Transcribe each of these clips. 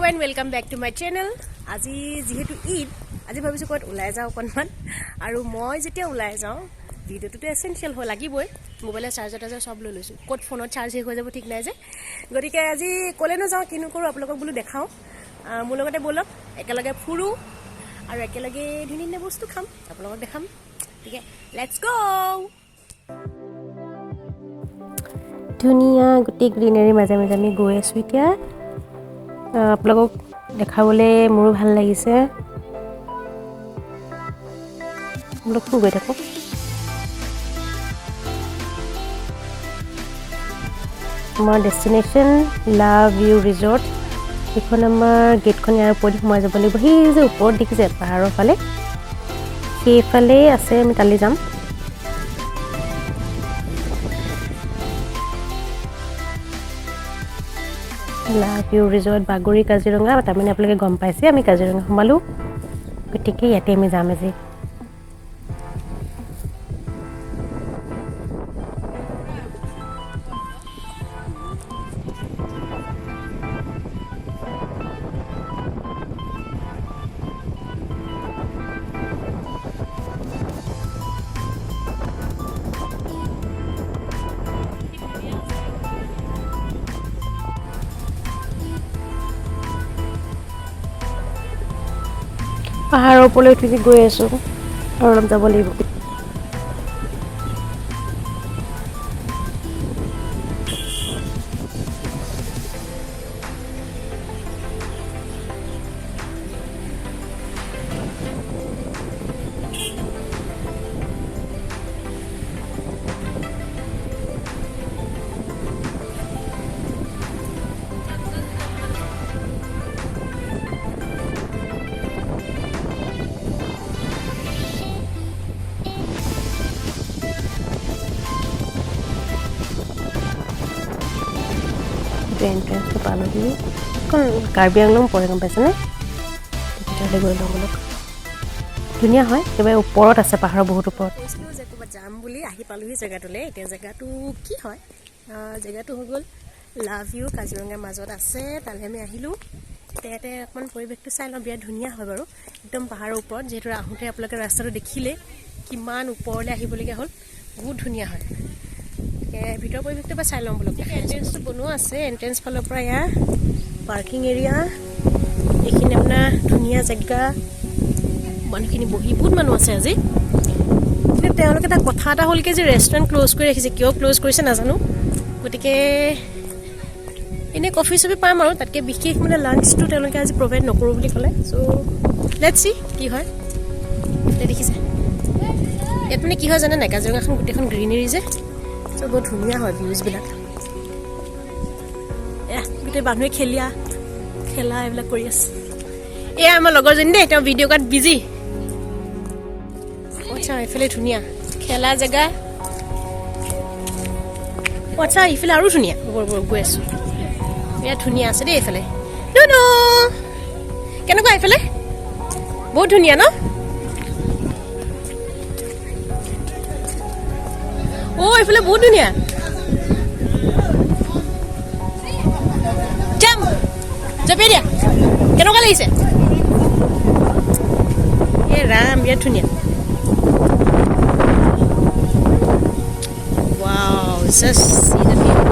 and welcome back to my channel. আজি যেহেতু ঈদ আজি ভাবিছো কত ওলাই যাও অকনমান আৰু মই যেতিয়া ওলাই যাও ভিডিওটো এসেনশিয়াল হৈ লাগিবই মোবাইলৰ চাৰ্জাৰ সব লৈ লৈছো কত ফোনত চাৰ্জ হৈ যাব ঠিক নাই যে গতিকে আজি কলে ন যাও কিনো কৰো আপোনালোকক বলো দেখাও মোৰ লগতে বলক একেলগে ফুৰু আৰু একেলগে ধুনীয়া বস্তু খাম আপোনালোকক দেখাম ঠিক আছে লেটস গো ধুনীয়া গুটি গ্ৰীনাৰী মাজে মাজে আমি গৈ আছো এতিয়া আপোনালোকক দেখাবলৈ মোৰ ভাল লাগিছে লোক গৈ থাকো আমাৰ ডেষ্টিনেশ্যন লাভ ইউ ৰিজৰ্ট এখন আমাৰ গেটখন ইয়াৰ ওপৰত সোমাই যাব লাগিব সেই যে ওপৰত দেখিছে পাহাৰৰ ফালে সেইফালে আছে আমি তালৈ যাম লাভ ইউ ৰিজৰ্ট বাগৰি কাজিৰঙা তাৰমানে আপোনালোকে গম পাইছে আমি কাজিৰঙা সোমালো গতিকে ইয়াতে আমি যাম আজি পাহাৰৰ ওপৰলৈ উঠি গৈ আছো আৰু অলপ যাব লাগিব এন্ট্ৰেন্সটো পালো বুলি কাৰ্বি আংলং পৰে গম পাইছেনে তেতিয়ালৈ গৈ লওঁ অলপ ধুনীয়া হয় একেবাৰে ওপৰত আছে পাহাৰৰ বহুত ওপৰত কৈছিলোঁ যে ক'ৰবাত যাম বুলি আহি পালোহি জেগাটোলৈ এতিয়া জেগাটো কি হয় জেগাটো হৈ গ'ল লাভ ইউ কাজিৰঙাৰ মাজত আছে তালৈ আমি আহিলোঁ ইয়াতে অকণমান পৰিৱেশটো চাই লওঁ বিৰাট ধুনীয়া হয় বাৰু একদম পাহাৰৰ ওপৰত যিহেতু আহোঁতে আপোনালোকে ৰাস্তাটো দেখিলে কিমান ওপৰলৈ আহিবলগীয়া হ'ল বহুত ধুনীয়া হয় ভিতৰ পৰিৱেশটো বা চাই ল'ম বোলক এন্ট্ৰেন্সটো বনোৱা আছে এন্ট্ৰেন্স ফালৰ পৰা ইয়াৰ পাৰ্কিং এৰিয়া এইখিনি আপোনাৰ ধুনীয়া জেগা মানুহখিনি বহি বহুত মানুহ আছে আজি কিন্তু তেওঁলোকে এটা কথা এটা হ'ল কি যে ৰেষ্টুৰেণ্ট ক্ল'জ কৰি ৰাখিছে কিয় ক্ল'জ কৰিছে নাজানো গতিকে এনেই কফি চফি পাম আৰু তাতকৈ বিশেষ মানে লাঞ্চটো তেওঁলোকে আজি প্ৰভাইড নকৰোঁ বুলি ক'লে চ' লেটছ চি কি হয় দেখিছে ইয়াত মানে কি হয় জানে নাই কাজিৰঙাখন গোটেইখন গ্ৰীনেৰী যে চ' বহুত ধুনীয়া হয় ভিউজবিলাক গোটেই মানুহে খেলা এইবিলাক কৰি আছে এয়া আমাৰ লগৰজনী দেই তেওঁ ভিডিঅ' কাৰ্ড বিজি আচ্ছা এইফালে ধুনীয়া খেলা জেগা আচ্ছা ইফালে আৰু ধুনীয়া গৈ আছোঁ বিৰাট ধুনীয়া আছে দেই এইফালে কেনেকুৱা এইফালে বহুত ধুনীয়া ন এইফালে বহুত ধুনীয়া যাম যাবি দিয়া কেনেকুৱা লাগিছে এই ৰাম বিৰাট ধুনীয়া wow just C the view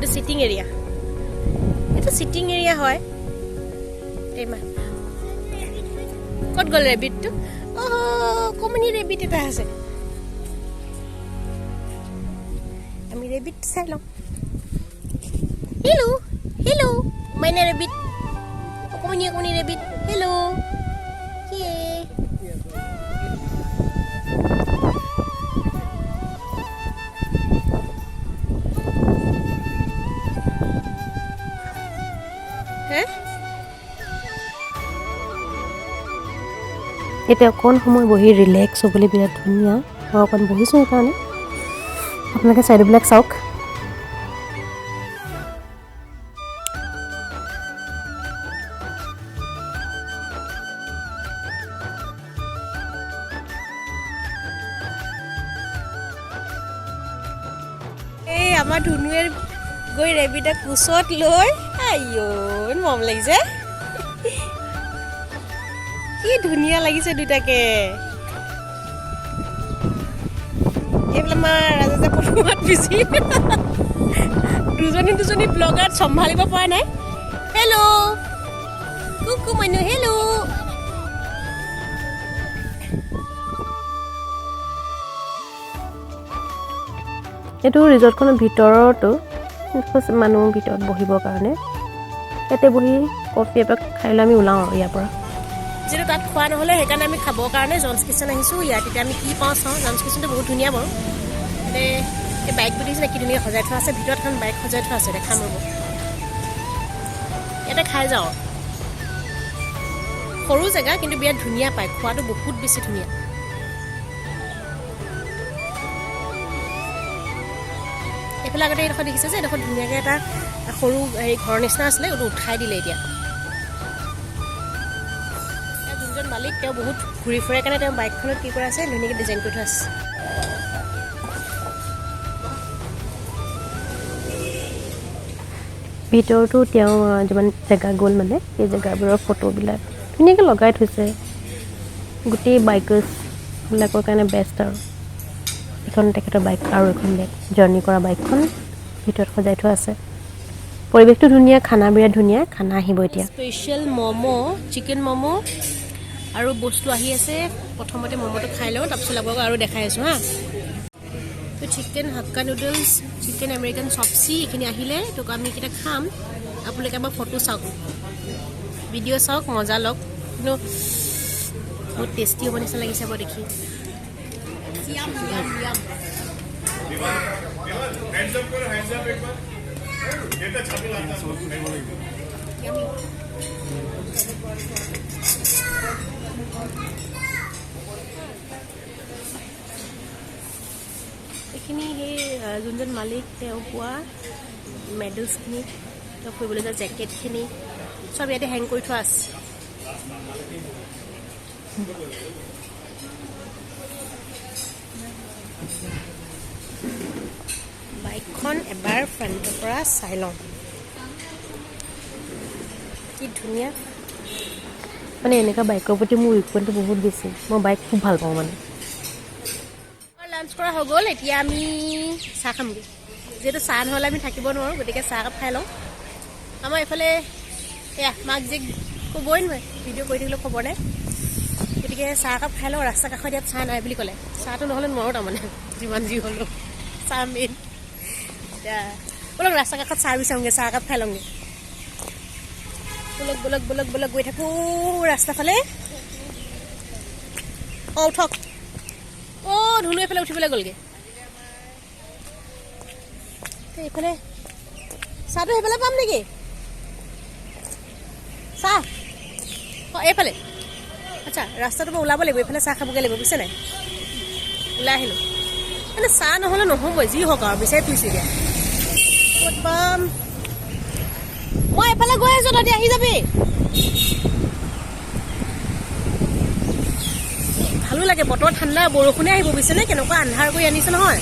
এইটো সিটিং এৰিয়া, এইটো সিটিং এৰিয়া হয়। ক'ত গ'ল ৰেবিটটো? কমনি ৰেবিট এটা আছে, আমি ৰেবিট চাই লওঁ। হেল্ল' হেল্ল' মাইনা ৰেবিট, অকণি ৰেবিট, হেল্ল' কি এতিয়া অকণ সময় বহি ৰিলেক্স হ'বলৈ বিৰাট ধুনীয়া। মই অকণ বহিছোঁ সেইকাৰণে, আপোনালোকে চাইডবিলাক চাওক। এই আমাৰ ধুনুৱে গৈ ৰেবিটক কোচত লৈ, আইঅ মৰম লাগিছে, কি ধুনীয়া লাগিছে দুটাকে। এইফালে আমাৰ ৰাজা প্ৰথমত বিজি, দুজনী ব্লগাৰত চম্ভালিব পৰা নাই। হেল্ল' কুকু মানুহ, হেল্ল'। এইটো ৰিজৰ্টখনৰ ভিতৰতো মানুহ ভিতৰত বহিবৰ কাৰণে, ইয়াতে বহি কফি এপাক খাই লৈ আমি ওলাওঁ আৰু ইয়াৰ পৰা। যিহেতু তাত খোৱা নহ'লে সেইকাৰণে আমি খাবৰ কাৰণে জনছ কিচেন আহিছোঁ। ইয়াত এতিয়া আমি কি পাওঁ চাওঁ। জনছ কিচেনটো বহুত ধুনীয়া বাৰু, মানে এই বাইকবোৰ দেখিছে কি ধুনীয়া সজাই থোৱা আছে, ভিতৰত এখন বাইক সজাই থোৱা আছে, দেখাম ৰ'ব। ইয়াতে খাই যাওঁ, সৰু জেগা কিন্তু বিৰাট ধুনীয়া পায়, খোৱাটো বহুত বেছি ধুনীয়া। এইফালে আগতে এইডোখৰ দেখিছে যে, এইডোখৰ ধুনীয়াকৈ এটা সৰু হেৰি ঘৰৰ নিচিনা আছিলে, এইটো উঠাই দিলে এতিয়া। যোনজন মালিক তেওঁ বহুত ঘূৰি ফুৰে কাৰণে তেওঁ বাইকখনত কি কৰা আছে, ধুনীয়াকৈ ডিজাইন কৰি থোৱা আছে। ভিতৰতো তেওঁ যিমান জেগা গ'ল মানে সেই জেগাবোৰৰ ফটোবিলাক ধুনীয়াকৈ লগাই থৈছে। গোটেই বাইকাৰ্ছবিলাকৰ কাৰণে বেষ্ট আৰু। এখন তেখেতৰ বাইক আৰু এখন বাইক, জাৰ্ণি কৰা বাইকখন ভিতৰত সজাই থোৱা আছে। পৰিৱেশটো ধুনীয়া, খানা বিৰাট ধুনীয়া। খানা আহিব এতিয়া। স্পেচিয়েল ম'ম', চিকেন ম'ম' আৰু বস্তু আহি আছে। প্ৰথমতে ম'ম'টো খাই লওঁ, তাৰপিছত আপোনালোকক আৰু দেখাই আছোঁ হা। তো chicken Hakka noodles, chicken American chop suey এইখিনি আহিলে, তো আমি এইকেইটা খাম। আপোনালোকে আমাৰ ফটো চাওক, ভিডিঅ' চাওক, মজা লওক। কিন্তু বহুত টেষ্টি হ'ব নিচিনা লাগিছে বাৰু দেখি। এইখিনি সেই যোনজন মালিক তেওঁ পোৱা মেডেলছখিনি, তেওঁ ফুৰিবলৈ যোৱা জেকেটখিনি চব ইয়াতে হেং কৰি থোৱা আছে। বাইকখন এবাৰ ফ্ৰণ্টৰ পৰা চাই লওঁ, কি ধুনীয়া। মানে এনেকুৱা বাইকৰ প্ৰতি মোৰ ৰিকুৱেণ্টটো বহুত বেছি। মই বাইক খুব ভাল পাওঁ মানে। লাঞ্চ কৰা হৈ গ'ল, এতিয়া আমি চাহ খামগৈ। যিহেতু চাহ নহ'লে আমি থাকিব নোৱাৰোঁ, গতিকে চাহ একাপ খাই লওঁ। আমাৰ এইফালে এয়া মাক যে ক'বই নহয়, ভিডিঅ' কৰি থাকিলেও খবৰ নাই, গতিকে চাহ একাপ খাই লওঁ। ৰাস্তা কাষত ইয়াত চাহ নাই বুলি ক'লে, চাহটো নহ'লে নোৱাৰোঁ তাৰমানে, যিমান যি হ'লেও চাহ মেইন। এতিয়া ব'লক ৰাস্তা কাষত চাহ বিচাৰোঁগৈ, চাহ একাপ খাই লওঁগৈ। ব'লক ব'লক ব'লক ব'লক, গৈ থাকোঁ ৰাস্তা ফালে। অঁ উঠক। ধুনু এইফালে উঠিবলৈ গ'লগৈ। এইফালে চাহটো সেইফালে পাম নেকি? চাহ এইফালে, আচ্ছা ৰাস্তাটোৰ পৰা ওলাব লাগিব, এইফালে চাহ খাবগৈ লাগিব, বুজিছে নাই? ওলাই আহিলোঁ মানে চাহ নহ'লে নহ'বই, যি হওক আৰু বিচাৰি ফুৰিছোঁ এতিয়া ক'ত পাম। মই এইফালে গৈ আছোঁ, তহঁতি আহি যাবি। ভালো লাগে, বতৰ ঠাণ্ডা, বৰষুণে আহিব বুজিছেনে, কেনেকুৱা আন্ধাৰ কৰি আনিছে নহয়।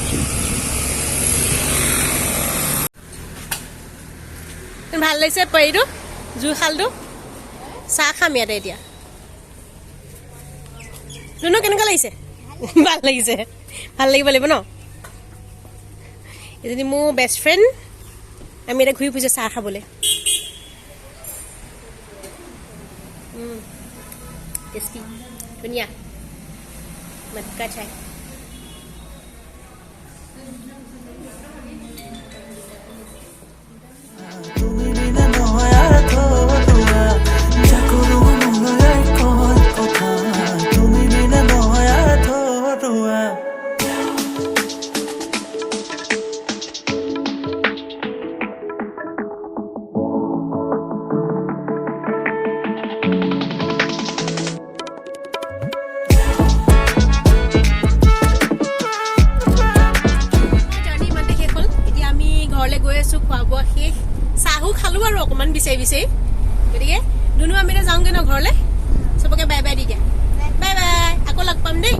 ভাল লাগিছে পাৰিটো, জুইশালটো। চাহ খাম ইয়াতে এতিয়া। ধুনু কেনেকুৱা লাগিছে? ভাল লাগিছে, ভাল লাগিব লাগিব ন। এজনী মোৰ বেষ্ট ফ্ৰেণ্ড আমি এটা ঘূৰি ফুৰিছোঁ চাহ খাবলৈ টেষ্টি ধুনীয়া মটকা চাই ঘৰলৈ গৈ আছোঁ খোৱা বোৱা শেষ চাহো খালোঁ আৰু অকণমান বিচাৰি বিচাৰি গতিকে ধুনু আমি যাওঁগৈ ন ঘৰলৈ চবকে বাই বাই দি দিয়া বাই বাই আকৌ লগ পাম দেই